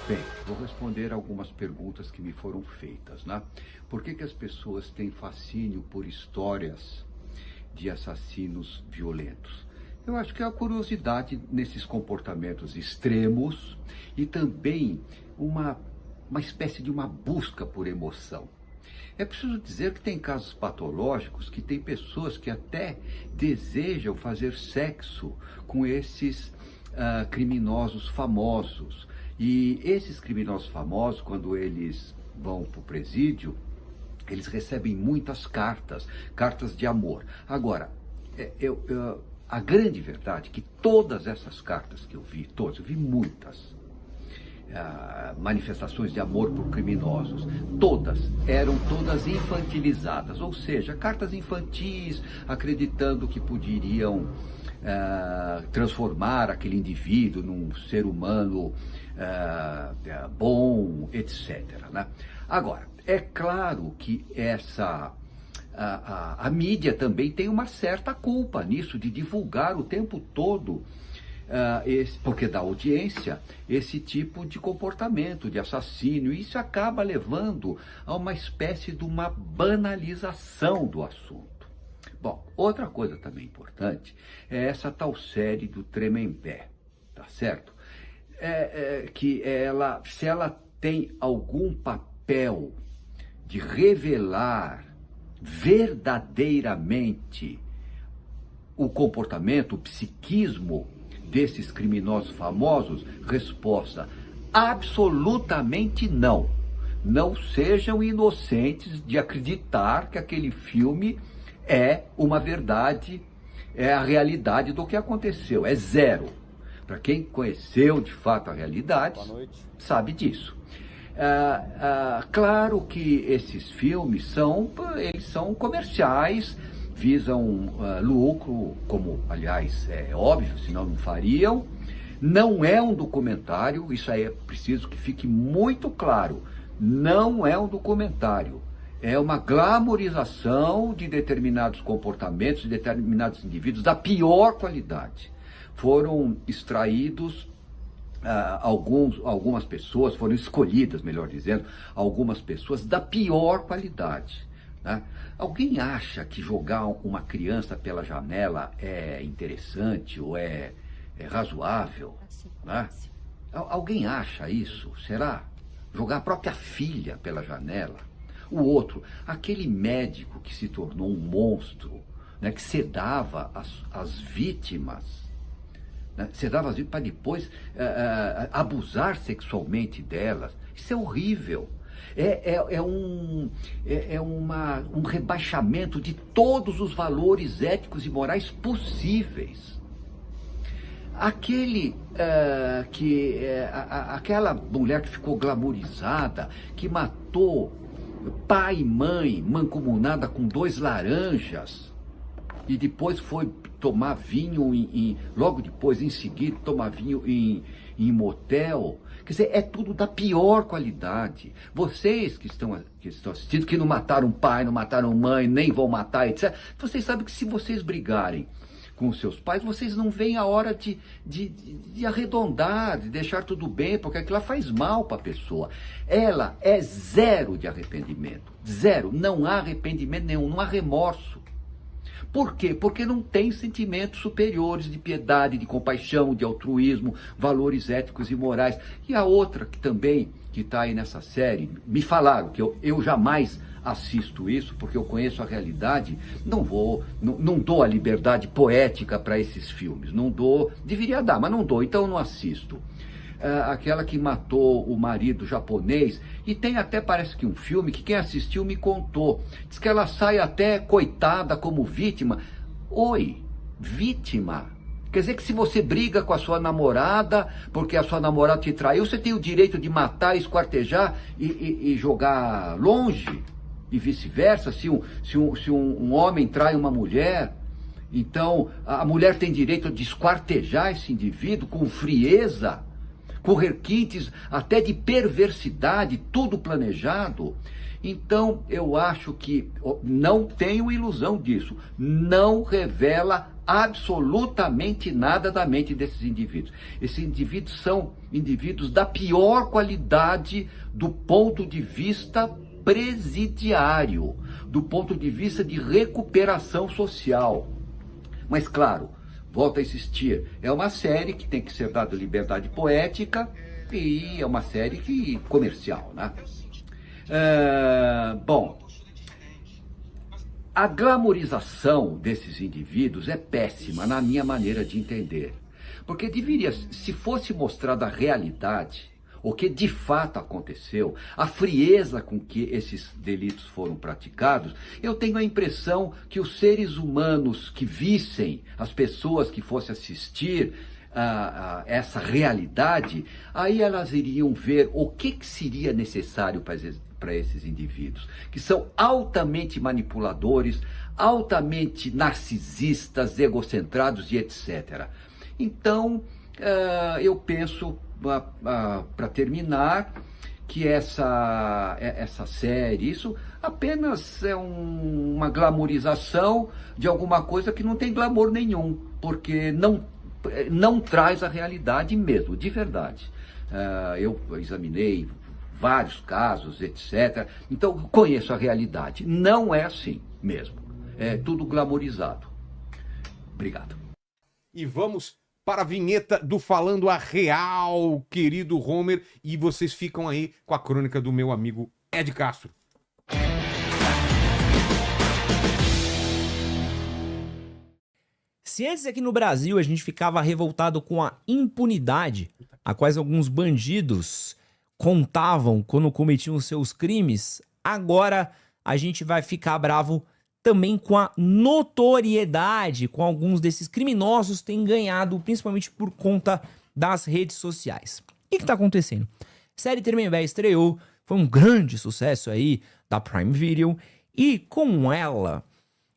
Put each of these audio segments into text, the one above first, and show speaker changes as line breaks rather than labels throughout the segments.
Bem, vou responder algumas perguntas que me foram feitas, né? Por que as pessoas têm fascínio por histórias de assassinos violentos? Eu acho que é a curiosidade nesses comportamentos extremos e também uma espécie de uma busca por emoção. É preciso dizer que tem casos patológicos que tem pessoas que até desejam fazer sexo com esses criminosos famosos. E esses criminosos famosos, quando eles vão para o presídio, eles recebem muitas cartas de amor. Agora, a grande verdade é que todas essas cartas que eu vi muitas manifestações de amor por criminosos, eram todas infantilizadas, ou seja, cartas infantis acreditando que poderiam transformar aquele indivíduo num ser humano bom, etc. Né? Agora, é claro que a mídia também tem uma certa culpa nisso, de divulgar o tempo todo, porque dá audiência, esse tipo de comportamento, de assassínio. Isso acaba levando a uma espécie de uma banalização do assunto. Bom, outra coisa também importante é essa tal série do Tremembé, tá certo? Se ela tem algum papel de revelar verdadeiramente o comportamento, o psiquismo desses criminosos famosos, resposta: absolutamente não. Não sejam inocentes de acreditar que aquele filme é uma verdade, é a realidade do que aconteceu, é zero. Para quem conheceu de fato a realidade, sabe disso. Claro que esses filmes são comerciais, visam lucro, como aliás é óbvio, senão não fariam. Não é um documentário, isso aí é preciso que fique muito claro, não é um documentário. É uma glamorização de determinados comportamentos, de determinados indivíduos da pior qualidade. Foram extraídos, algumas pessoas, foram escolhidas, melhor dizendo, algumas pessoas da pior qualidade. Né? Alguém acha que jogar uma criança pela janela é interessante ou é razoável? Né? Alguém acha isso? Será? Jogar a própria filha pela janela? O outro, aquele médico que se tornou um monstro, né, que sedava as vítimas, né, sedava as vítimas para depois abusar sexualmente delas. Isso é horrível. Um rebaixamento de todos os valores éticos e morais possíveis. Aquela mulher que ficou glamorizada, que matou pai e mãe, mancomunada com 2 laranjas, e depois foi tomar vinho, logo depois, em seguida, tomar vinho em motel. Quer dizer, é tudo da pior qualidade. Vocês que estão assistindo, que não mataram pai, não mataram mãe, nem vão matar, etc., vocês sabem que se vocês brigarem com os seus pais, vocês não veem a hora de arredondar, de deixar tudo bem, porque aquilo faz mal para a pessoa. Ela é zero de arrependimento. Zero. Não há arrependimento nenhum, não há remorso. Por quê? Porque não tem sentimentos superiores de piedade, de compaixão, de altruísmo, valores éticos e morais. E a outra que também, que está aí nessa série, me falaram que eu jamais assisto isso, porque eu conheço a realidade, não dou a liberdade poética para esses filmes, não dou, deveria dar, mas não dou, então não assisto. Aquela que matou o marido japonês, e tem até, parece que um filme, que quem assistiu me contou, diz que ela sai até coitada como vítima. Oi, vítima? Quer dizer que se você briga com a sua namorada, porque a sua namorada te traiu, você tem o direito de matar, esquartejar e jogar longe? E vice-versa, se um homem trai uma mulher, então a mulher tem direito de esquartejar esse indivíduo com frieza, com requintes até de perversidade, tudo planejado. Então eu acho que, não tenho ilusão disso, não revela absolutamente nada da mente desses indivíduos. Esses indivíduos são indivíduos da pior qualidade do ponto de vista presidiário, do ponto de vista de recuperação social. Mas claro, volto a insistir, é uma série que tem que ser dada liberdade poética e é uma série comercial, né? Bom, a glamorização desses indivíduos é péssima na minha maneira de entender. Porque deveria, se fosse mostrada a realidade, o que de fato aconteceu, a frieza com que esses delitos foram praticados, eu tenho a impressão que os seres humanos que vissem, as pessoas que fossem assistir a essa realidade, aí elas iriam ver o que seria necessário para esses indivíduos, que são altamente manipuladores, altamente narcisistas, egocentrados e etc. Então, eu penso, para terminar, que essa série, isso apenas é uma glamorização de alguma coisa que não tem glamour nenhum, porque não traz a realidade mesmo, de verdade. Eu examinei vários casos, etc. Então, conheço a realidade. Não é assim mesmo. É tudo glamorizado. Obrigado.
E vamos para a vinheta do Falando a Real, querido Homer. E vocês ficam aí com a crônica do meu amigo Ed Castro.
Se antes aqui no Brasil a gente ficava revoltado com a impunidade a quais alguns bandidos contavam quando cometiam seus crimes, agora a gente vai ficar bravo também com a notoriedade com alguns desses criminosos têm ganhado, principalmente por conta das redes sociais. O que está acontecendo? A série Tremembé estreou, foi um grande sucesso aí da Prime Video, e com ela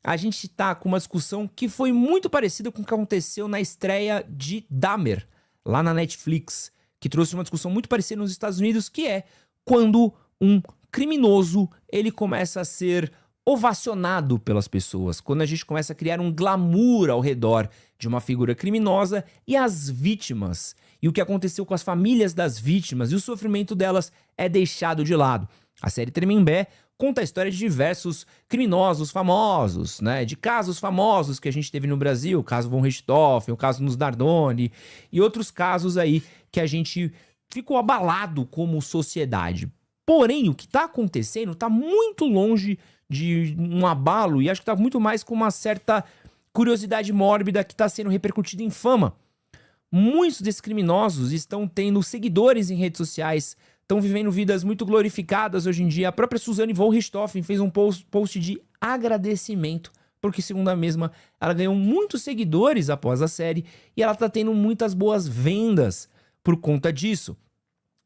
a gente tá com uma discussão que foi muito parecida com o que aconteceu na estreia de Dahmer, lá na Netflix, que trouxe uma discussão muito parecida nos Estados Unidos, que é quando um criminoso ele começa a ser ovacionado pelas pessoas, quando a gente começa a criar um glamour ao redor de uma figura criminosa e as vítimas, e o que aconteceu com as famílias das vítimas e o sofrimento delas é deixado de lado. A série Tremembé conta a história de diversos criminosos famosos, né? De casos famosos que a gente teve no Brasil, o caso von Richthofen, o caso nos Nardoni e outros casos aí que a gente ficou abalado como sociedade. Porém, o que está acontecendo está muito longe de um abalo e acho que está muito mais com uma certa curiosidade mórbida que está sendo repercutida em fama. Muitos desses criminosos estão tendo seguidores em redes sociais, estão vivendo vidas muito glorificadas hoje em dia. A própria Suzane von Richthofen fez um post de agradecimento, porque segundo a mesma, ela ganhou muitos seguidores após a série e ela está tendo muitas boas vendas por conta disso.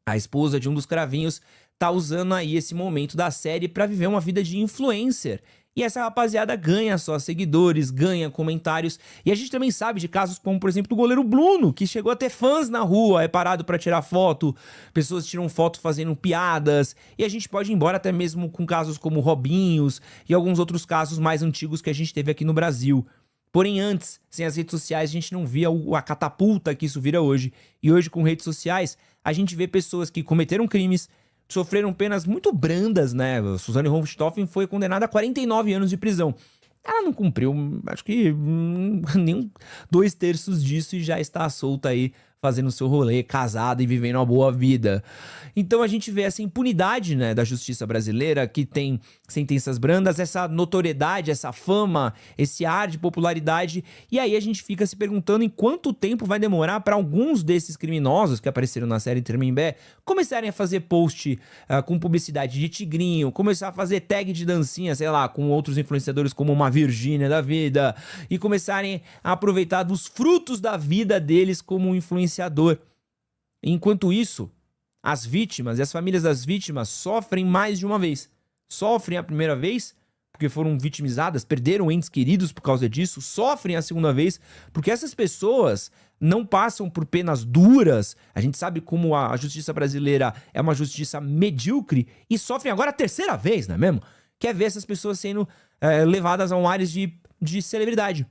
A esposa de um dos cravinhos tá usando aí esse momento da série para viver uma vida de influencer. E essa rapaziada ganha só seguidores, ganha comentários. E a gente também sabe de casos como, por exemplo, do goleiro Bruno, que chegou a ter fãs na rua, é parado para tirar foto, pessoas tiram foto fazendo piadas. E a gente pode ir embora até mesmo com casos como Robinhos e alguns outros casos mais antigos que a gente teve aqui no Brasil. Porém, antes, sem as redes sociais, a gente não via a catapulta que isso vira hoje. E hoje, com redes sociais, a gente vê pessoas que cometeram crimes, sofreram penas muito brandas, né? Suzane von Richthofen foi condenada a 49 anos de prisão. Ela não cumpriu, acho que nem 2/3 disso e já está solta aí, fazendo seu rolê, casada e vivendo uma boa vida. Então a gente vê essa impunidade, né, da justiça brasileira, que tem sentenças brandas, essa notoriedade, essa fama, esse ar de popularidade, e aí a gente fica se perguntando em quanto tempo vai demorar para alguns desses criminosos que apareceram na série Tremembé começarem a fazer post com publicidade de tigrinho, começar a fazer tag de dancinha, sei lá, com outros influenciadores como uma Virgínia da vida, e começarem a aproveitar dos frutos da vida deles como um influenciador. Enquanto isso, as vítimas e as famílias das vítimas sofrem mais de uma vez. Sofrem a primeira vez porque foram vitimizadas, perderam entes queridos por causa disso, sofrem a segunda vez porque essas pessoas não passam por penas duras. A gente sabe como a justiça brasileira é uma justiça medíocre e sofrem agora a terceira vez, não é mesmo? Quer ver essas pessoas sendo levadas a um área de celebridade.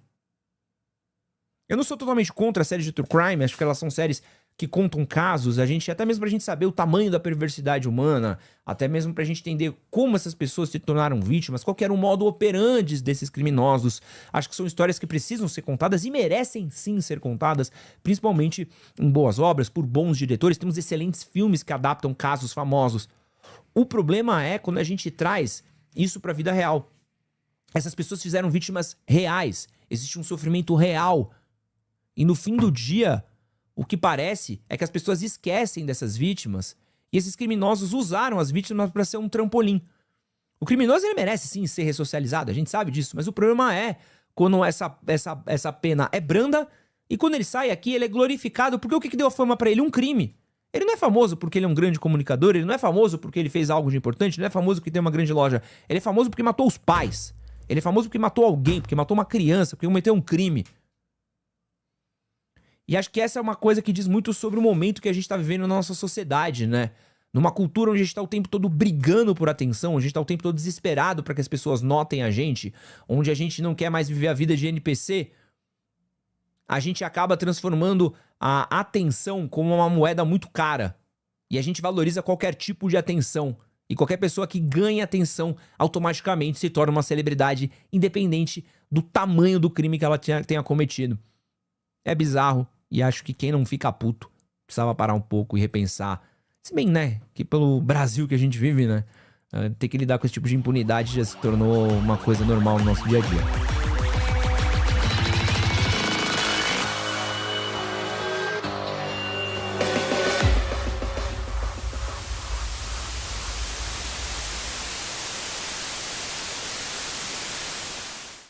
Eu não sou totalmente contra as séries de true crime, acho que elas são séries que contam casos, até mesmo pra gente saber o tamanho da perversidade humana, até mesmo pra gente entender como essas pessoas se tornaram vítimas, qual que era o modo operandi desses criminosos. Acho que são histórias que precisam ser contadas e merecem sim ser contadas, principalmente em boas obras, por bons diretores. Temos excelentes filmes que adaptam casos famosos. O problema é quando a gente traz isso pra vida real. Essas pessoas fizeram vítimas reais, existe um sofrimento real. E no fim do dia, o que parece é que as pessoas esquecem dessas vítimas e esses criminosos usaram as vítimas para ser um trampolim. O criminoso, ele merece sim ser ressocializado, a gente sabe disso, mas o problema é quando essa pena é branda e quando ele sai aqui ele é glorificado, porque o que deu a fama para ele? Um crime. Ele não é famoso porque ele é um grande comunicador, ele não é famoso porque ele fez algo de importante, ele não é famoso porque tem uma grande loja, ele é famoso porque matou os pais, ele é famoso porque matou alguém, porque matou uma criança, porque cometeu um crime. E acho que essa é uma coisa que diz muito sobre o momento que a gente está vivendo na nossa sociedade, né? Numa cultura onde a gente está o tempo todo brigando por atenção, onde a gente está o tempo todo desesperado para que as pessoas notem a gente, onde a gente não quer mais viver a vida de NPC, a gente acaba transformando a atenção como uma moeda muito cara. E a gente valoriza qualquer tipo de atenção. E qualquer pessoa que ganha atenção automaticamente se torna uma celebridade, independente do tamanho do crime que ela tenha cometido. É bizarro. E acho que quem não fica puto precisava parar um pouco e repensar. Se bem, né, que pelo Brasil que a gente vive, né, ter que lidar com esse tipo de impunidade já se tornou uma coisa normal no nosso dia a dia.